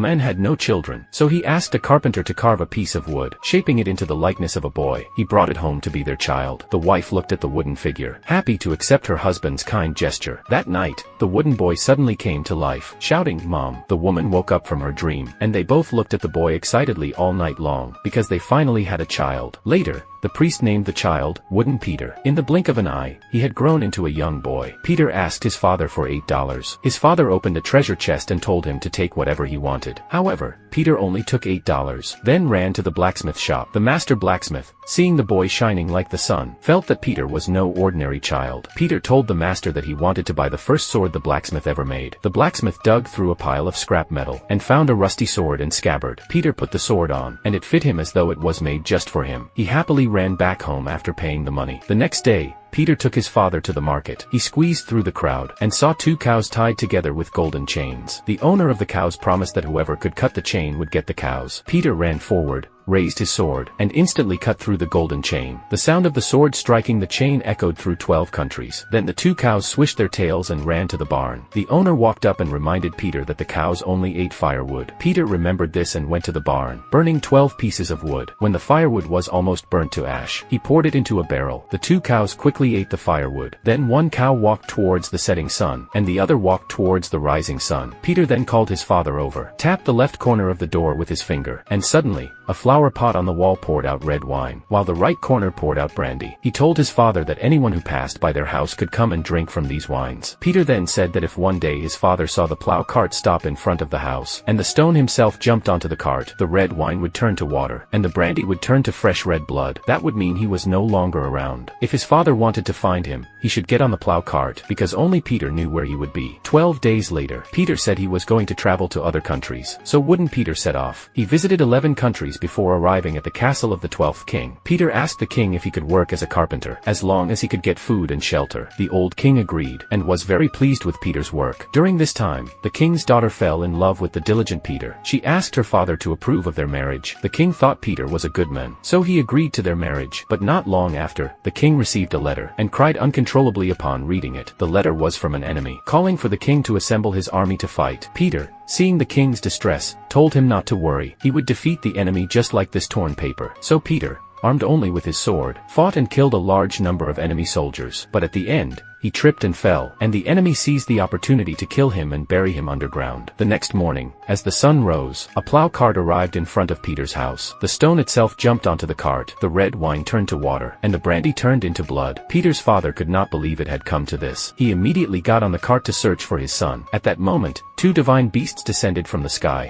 man had no children, so he asked a carpenter to carve a piece of wood, shaping it into the likeness of a boy. He brought it home to be their child. The wife looked at the wooden figure, happy to accept her husband's kind gesture. That night, the wooden boy suddenly came to life, shouting, "Mom!" The woman woke up from her dream, and they both looked at the boy excitedly all night long, because they finally had a child. Later, the priest named the child Wooden Peter. In the blink of an eye, he had grown into a young boy. Peter asked his father for $8. His father opened a treasure chest and told him to take whatever he wanted. However, Peter only took $8, then ran to the blacksmith shop. The master blacksmith, seeing the boy shining like the sun, felt that Peter was no ordinary child. Peter told the master that he wanted to buy the first sword the blacksmith ever made. The blacksmith dug through a pile of scrap metal and found a rusty sword and scabbard. Peter put the sword on, and it fit him as though it was made just for him. He happily ran back home after paying the money. The next day, Peter took his father to the market. He squeezed through the crowd and saw 2 cows tied together with golden chains. The owner of the cows promised that whoever could cut the chain would get the cows. Peter ran forward, raised his sword, and instantly cut through the golden chain. The sound of the sword striking the chain echoed through 12 countries. Then the 2 cows swished their tails and ran to the barn. The owner walked up and reminded Peter that the cows only ate firewood. Peter remembered this and went to the barn, burning 12 pieces of wood. When the firewood was almost burnt to ash, he poured it into a barrel. The 2 cows quickly ate the firewood. Then one cow walked towards the setting sun, and the other walked towards the rising sun. Peter then called his father over, tapped the left corner of the door with his finger, and suddenly, a flower pot on the wall poured out red wine, while the right corner poured out brandy. He told his father that anyone who passed by their house could come and drink from these wines. Peter then said that if one day his father saw the plow cart stop in front of the house, and the stone himself jumped onto the cart, the red wine would turn to water, and the brandy would turn to fresh red blood. That would mean he was no longer around. If his father wanted to find him, he should get on the plow cart, because only Peter knew where he would be. 12 days later, Peter said he was going to travel to other countries, so Wooden Peter set off. He visited 11 countries before arriving at the castle of the 12th king. Peter asked the king if he could work as a carpenter, as long as he could get food and shelter. The old king agreed, and was very pleased with Peter's work. During this time, the king's daughter fell in love with the diligent Peter. She asked her father to approve of their marriage. The king thought Peter was a good man, so he agreed to their marriage. But not long after, the king received a letter, and cried uncontrollably upon reading it. The letter was from an enemy, calling for the king to assemble his army to fight. Peter, seeing the king's distress, told him not to worry. He would defeat the enemy just like this torn paper. So Peter, armed only with his sword, fought and killed a large number of enemy soldiers. But at the end, he tripped and fell, and the enemy seized the opportunity to kill him and bury him underground. The next morning, as the sun rose, a plow cart arrived in front of Peter's house. The stone itself jumped onto the cart, the red wine turned to water, and the brandy turned into blood. Peter's father could not believe it had come to this. He immediately got on the cart to search for his son. At that moment, 2 divine beasts descended from the sky,